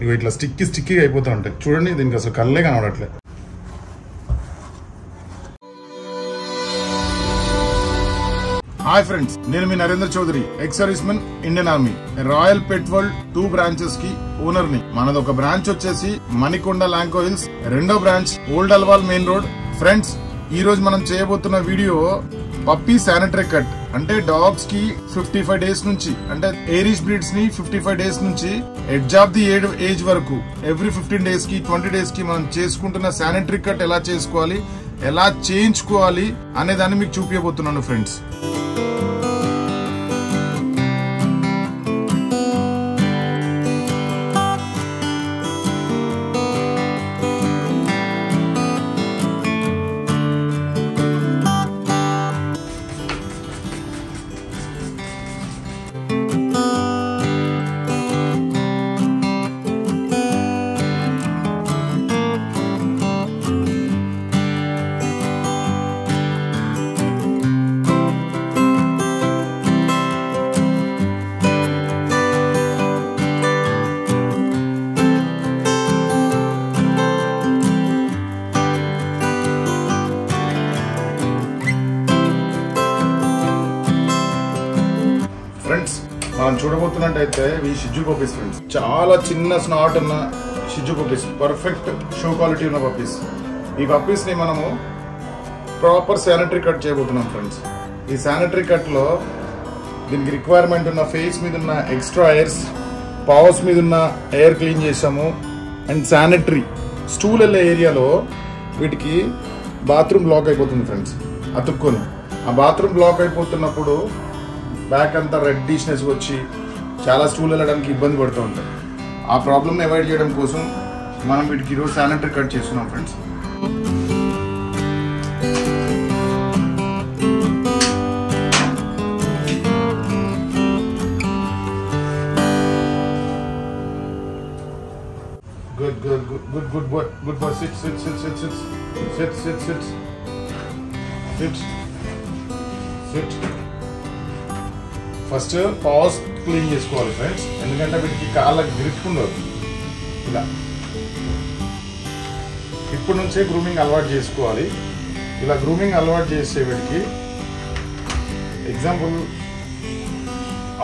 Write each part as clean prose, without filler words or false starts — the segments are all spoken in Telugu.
ఇవి ఇట్లా స్టిక్కీ అయిపోతూ ఉంటాయి చూడండి. దీనికి అసలు కళ్ళే కనబడట్లే. హాయ్ ఫ్రెండ్స్, నేను మీ Narendra Chowdary, ex servicemen, Indian Army, Royal Pet World 2 branches కి ఓనర్ ని. మనది ఒక బ్రాంచ్ వచ్చేసి మణికొండ లాంకో హిల్స్, రెండో branch Old Alwal main road. Friends, ఈ రోజు మనం చేయబోతున్న వీడియో పప్పీ శానిటరీ కట్. అంటే డాగ్స్ కి 55 డేస్ నుంచి, అంటే ఏరిష్ బ్రీడ్స్ ని 55 డేస్ నుంచి ఎడ్జ్ ఆఫ్ ది ఏజ్ వరకు ఎవ్రీ 15 డేస్ కి 20 డేస్ కి మనం చేసుకుంటున్న శానిటరీ కట్ ఎలా చేసుకోవాలి, ఎలా చేయించుకోవాలి అనే దాన్ని మీకు చూపించబోతున్నాను ఫ్రెండ్స్. ఫ్రెండ్స్, మనం చూడబోతున్నట్టయితే ఈ షిజ్జు పప్పీస్ ఫ్రెండ్స్, చాలా చిన్న స్నాట్ ఉన్న షిజ్జు పప్పీస్, పర్ఫెక్ట్ షో క్వాలిటీ ఉన్న పప్పీస్. ఈ పప్పీస్ ని మనము ప్రాపర్ శానిటరీ కట్ చేయబోతున్నాం ఫ్రెండ్స్. ఈ శానిటరీ కట్ లో దీనికి రిక్వైర్మెంట్ ఉన్న ఫేస్ మీద ఉన్న ఎక్స్ట్రా ఎయిర్స్, పావ్స్ మీద ఉన్న ఎయిర్ క్లీన్ చేసాము. అండ్ శానిటరీ స్టూల్ వెళ్ళే ఏరియాలో వీటికి బాత్రూమ్ బ్లాక్ అయిపోతుంది ఫ్రెండ్స్, అతుక్కొని. ఆ బాత్రూమ్ బ్లాక్ అయిపోతున్నప్పుడు బ్యాక్ అంతా రెడ్డిష్నెస్ వచ్చి చాలా స్టూల్ వెళ్ళడానికి ఇబ్బంది పడుతూ ఉంటాయి. ఆ ప్రాబ్లమ్ని అవాయిడ్ చేయడం కోసం మనం వీటికి ఈరోజు శానిటరీ కట్ చేస్తున్నాం friends. Good, good, good, good, good boy, good boy. Sit, sit, sit, sit, sit, sit, sit, sit, sit, sit. First pass clean చేసుకోవాలి ఫ్రెండ్స్, ఎందుకంటే వీటికి కాళ్ళకి గ్రిప్ ఉండదు. ఇలా ఇప్పటి నుంచే గ్రూమింగ్ అలవాటు చేసుకోవాలి. ఇలా గ్రూమింగ్ అలవాటు చేసే వీటికి ఎగ్జాంపుల్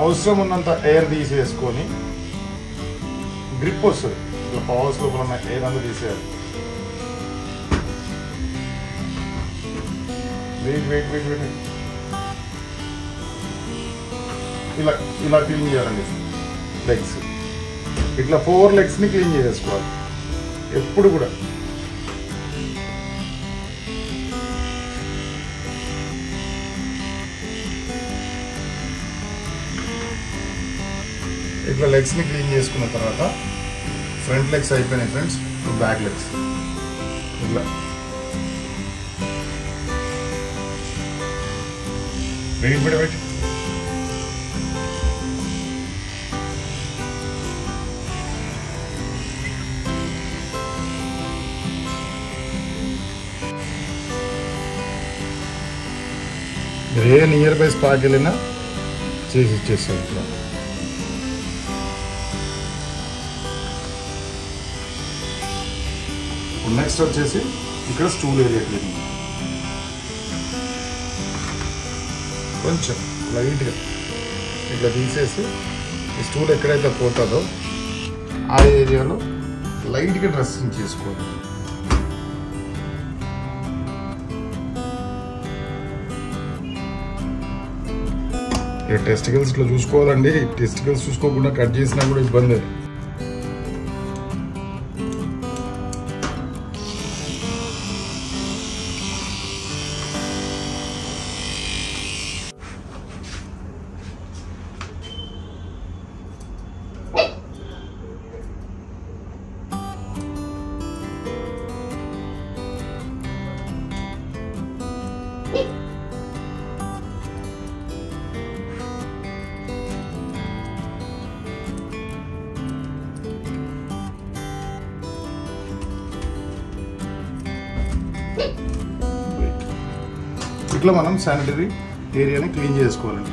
అవసరం ఉన్నంత ఎయిర్ తీసేసుకొని గ్రిప్ వస్తుంది. ఇలా పాస్ లోపల ఉన్న ఎయిర్ అంతా తీసేయాలి. వెయిట్ వెయిట్ వెయిట్ వెయిట్ ఇలా ఇలా క్లీన్ చేయాలండి లెగ్స్. ఇట్లా 4 legs ని క్లీన్ చేసేసుకోవాలి ఎప్పుడు కూడా. ఇట్లా లెగ్స్ ని క్లీన్ చేసుకున్న తర్వాత ఫ్రంట్ లెగ్స్ అయిపోయినాయి ఫ్రెండ్స్. బ్యాక్ లెగ్స్ ఇట్లా wait wait any near by స్పాకి వెళ్ళినా చేసి ఇచ్చేస్తాం. ఇట్లా నెక్స్ట్ వచ్చేసి ఇక్కడ స్టూల్ ఏరియా క్లీనింగ్. కొంచెం లైట్గా ఇట్లా తీసేసి ఈ స్టూల్ ఎక్కడైతే పోతుందో ఆ ఏరియాలో లైట్గా డ్రెస్సింగ్ చేసుకోవాలి. టెస్టికల్స్ ఇట్లా చూసుకోవాలండి. టెస్టికల్స్ చూసుకోకుండా కట్ చేసినా కూడా ఇబ్బంది. ఇట్లా మనం శానిటరీ ఏరియాని క్లీన్ చేసుకోవాలండి.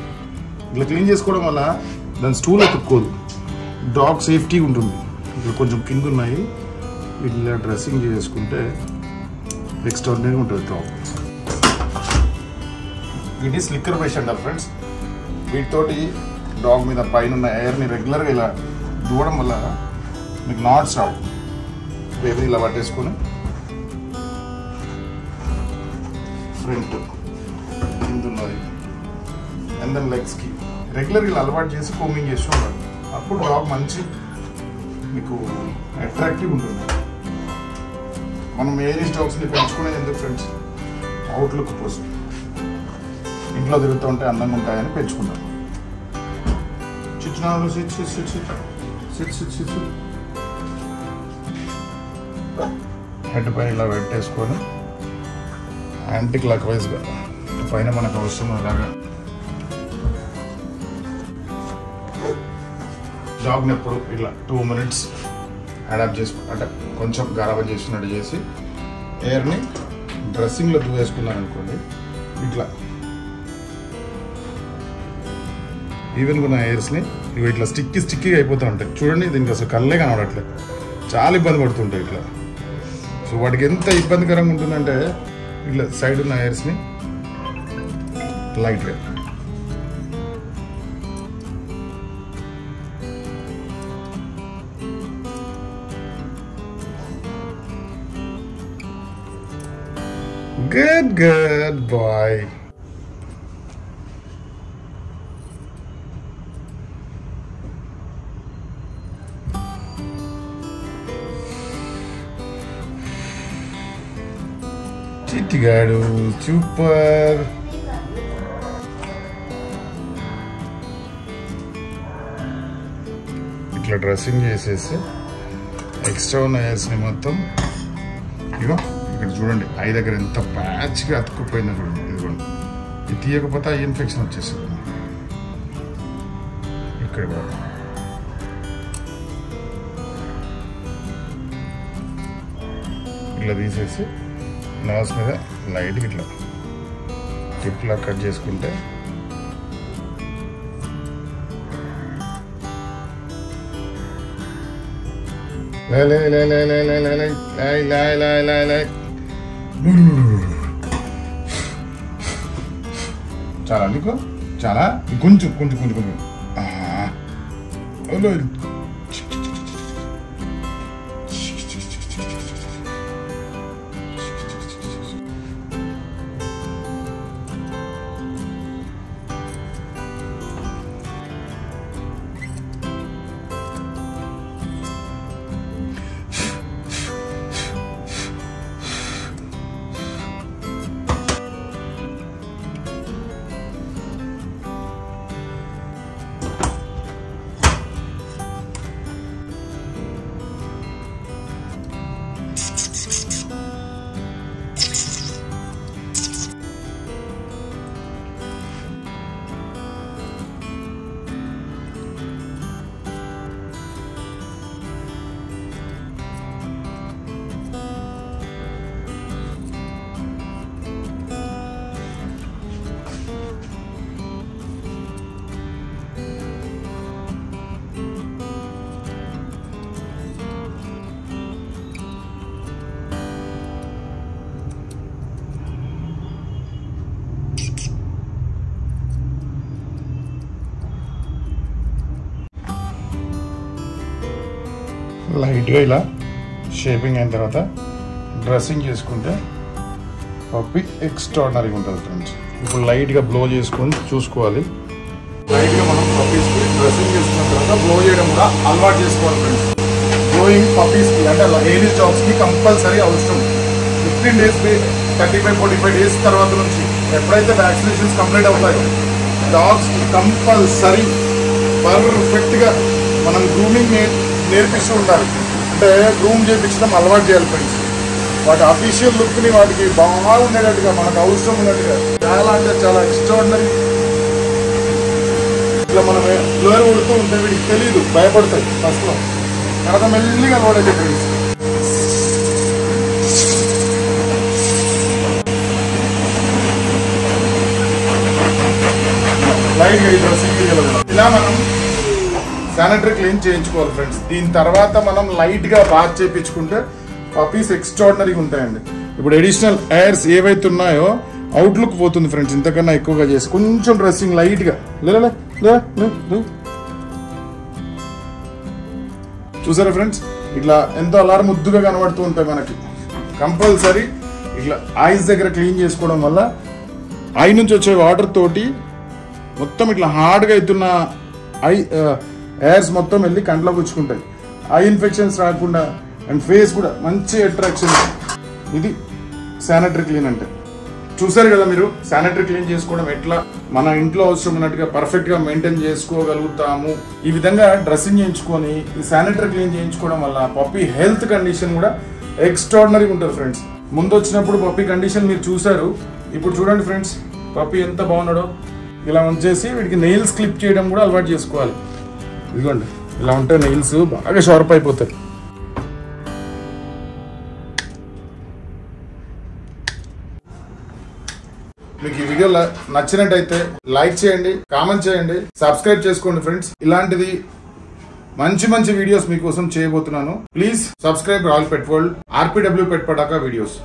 ఇట్లా క్లీన్ చేసుకోవడం వల్ల దాని స్టూల్ అతుక్కోదు, డాగ్ సేఫ్టీ ఉంటుంది. ఇట్లా కొంచెం కింద ఉన్నాయి, ఇట్లా డ్రెస్సింగ్ చేసుకుంటే ఎక్స్ట్రాడినరీగా ఉంటుంది టాప్. వీటి స్లిక్కర్ బ్రష్ అంటారు ఫ్రెండ్స్. వీటితోటి డాగ్ మీద పైన ఉన్న ఎయిర్ని రెగ్యులర్గా ఇలా దూవడం వల్ల మీకు నాట్స్ రావు. బేబీని ఇలా పట్టేసుకొని ఫ్రంట్ కింద ఉన్నది అండ్ దెన్ లెగ్స్కి రెగ్యులర్గా ఇలా అలవాటు చేసి కోమింగ్ చేస్తూ ఉంటారు. అప్పుడు డాగ్ మంచి మీకు అట్రాక్టివ్ ఉంటుంది. మనం ఏజ్ డాగ్స్ని పెంచుకునేది ఎందుకు ఫ్రెండ్స్? అవుట్లుక్ కోసం, ఇంట్లో తిరుగుతూ ఉంటే అందంగా ఉంటాయని పెంచుకుంటాం. చిచ్చినాలు sit sit sit sit sit sit sit head పైన ఇలా పెట్టేసుకొని యాంటీ క్లాక్ వైజ్గా పైన మనకు అవసరం అలాగా డాగ్ని ఎప్పుడు ఇట్లా 2 minutes అడాప్ట్ చేసుకు అంటే కొంచెం గారాబం చేసినట్టు చేసి ఎయిర్ని డ్రెస్సింగ్లో వేసుకున్నాను అనుకోండి, ఇట్లా ఈవెన్గా ఉన్న ఎయిర్స్ని ఇవి ఇట్లా స్టిక్కీగా అయిపోతూ ఉంటాయి. చూడండి, దీనికి అసలు కళ్ళే కనబడట్లేదు, చాలా ఇబ్బంది పడుతుంటాయి ఇట్లా. సో వాటికి ఎంత ఇబ్బందికరంగా ఉంటుందంటే ఇట్లా సైడ్ ఉన్న ఎయిర్స్ని లైట్గా గుడ్ బాయ్. చిట్టిగాడు సూపర్. ఇట్లా డ్రెస్సింగ్ చేసేసి ఎక్స్ట్రా ఉన్న హెయిర్స్ని మొత్తం ఇగో ఇక్కడ చూడండి, ఐ దగ్గర ఎంత ప్యాచ్గా అతుక్కుపోయిందో చూడండి. ఇదిగోండి, ఇది తీయకపోతే ఐ ఇన్ఫెక్షన్ వచ్చేస్తుంది ఇక్కడ కూడా. ఇట్లా తీసేసి నోస్ మీద లైట్గా ఇట్లా టిప్లా కట్ చేసుకుంటే చాలా నీకు చాలా కొంచెం కొంచెం కొంచెం కొంచెం లైట్గా ఇలా షేపింగ్ అయిన తర్వాత డ్రెస్సింగ్ చేసుకుంటే పప్పి ఎక్స్ట్రాడినరీగా ఉంటుంది ఫ్రెండ్స్. ఇప్పుడు లైట్గా బ్లో చేసుకొని చూసుకోవాలి. లైట్గా మనం పప్పీస్కి డ్రెస్సింగ్ చేసుకున్న తర్వాత బ్లో చేయడం కూడా అలవాటు చేసుకోవాలి ఫ్రెండ్స్. బ్లోయింగ్ పప్పీస్కి అంటే ఏజ్ డాగ్స్కి కంపల్సరీ అవసరం. 15 days 35-45 days తర్వాత నుంచి ఎప్పుడైతే వ్యాక్సినేషన్స్ కంప్లీట్ అవుతాయో డాగ్స్కి కంపల్సరీ పర్ఫెక్ట్గా మనం గ్రూమింగ్ నేర్పిస్తూ ఉండాలి. అంటే గ్రూమ్ చేయించడం అలవాటు చేయాలి ఫ్రెండ్స్. వాటి అఫీషియల్ లుక్ని వాటికి బాగా ఉండేటట్టుగా మనకు అవసరం ఉన్నట్టుగా చాలా అంటే చాలా ఎక్స్ట్రాడినరీ. ఇట్లా మనం ఫ్లోర్ కొడుతూ ఉంటే వీడికి తెలియదు, భయపడతాయి ఫస్ట్లో, తర్వాత మెల్లిగా అలవాటు ఫ్రెండ్స్. లైట్గా డ్రెస్సింగ్ ఇలా మనం శానిటరీ క్లీన్ చేయించుకోవాలి ఫ్రెండ్స్. దీని తర్వాత మనం లైట్ గా బాత్ చేయించుకుంటే పప్పీస్ ఎక్స్ట్రాడినరీగా ఉంటాయండి. ఇప్పుడు అడిషనల్ ఎయిర్స్ ఏవైతే ఉన్నాయో అవుట్లుక్ పోతుంది ఫ్రెండ్స్. ఇంతకన్నా ఎక్కువగా చేసి కొంచెం డ్రెస్సింగ్ లైట్ గా చూసారా ఫ్రెండ్స్, ఇట్లా ఎంతో అలారం ముద్దుగా కనబడుతూ ఉంటాయి మనకి. కంపల్సరీ ఇట్లా ఐస్ దగ్గర క్లీన్ చేసుకోవడం వల్ల ఐ నుంచి వచ్చే వాటర్ తోటి మొత్తం ఇట్లా హార్డ్గా అవుతున్న ఎయిర్స్ మొత్తం వెళ్ళి కంట్లో గుచ్చుకుంటాయి. ఐ ఇన్ఫెక్షన్స్ రాకుండా అండ్ ఫేస్ కూడా మంచి అట్రాక్షన్. ఇది శానిటరీ క్లీన్ అంటే. చూసారు కదా మీరు శానిటరీ క్లీన్ చేసుకోవడం ఎట్లా మన ఇంట్లో అవసరం ఉన్నట్టుగా పర్ఫెక్ట్ గా మెయింటైన్ చేసుకోగలుగుతాము. ఈ విధంగా డ్రెస్సింగ్ చేయించుకొని ఈ శానిటరీ క్లీన్ చేయించుకోవడం వల్ల పప్పీ హెల్త్ కండిషన్ కూడా ఎక్స్ట్రాడినరీగా ఉంటుంది ఫ్రెండ్స్. ముందు వచ్చినప్పుడు పప్పీ కండిషన్ మీరు చూసారు. ఇప్పుడు చూడండి ఫ్రెండ్స్, పప్పీ ఎంత బాగున్నాడో. ఇలా ఉంచేసి వీడికి నెయిల్స్ క్లిప్ చేయడం కూడా అలవాటు చేసుకోవాలి. ఇదిగోండి, ఇలా ఉంటే నెయిల్స్ బాగా షార్ప్ అయిపోతాయి. మీకు ఈ వీడియో నచ్చినట్టయితే లైక్ చేయండి, కామెంట్ చేయండి, సబ్స్క్రైబ్ చేసుకోండి ఫ్రెండ్స్. ఇలాంటిది మంచి మంచి వీడియోస్ మీకోసం చేయబోతున్నాను. Please subscribe royal Pet world, RPW pet Pataka videos.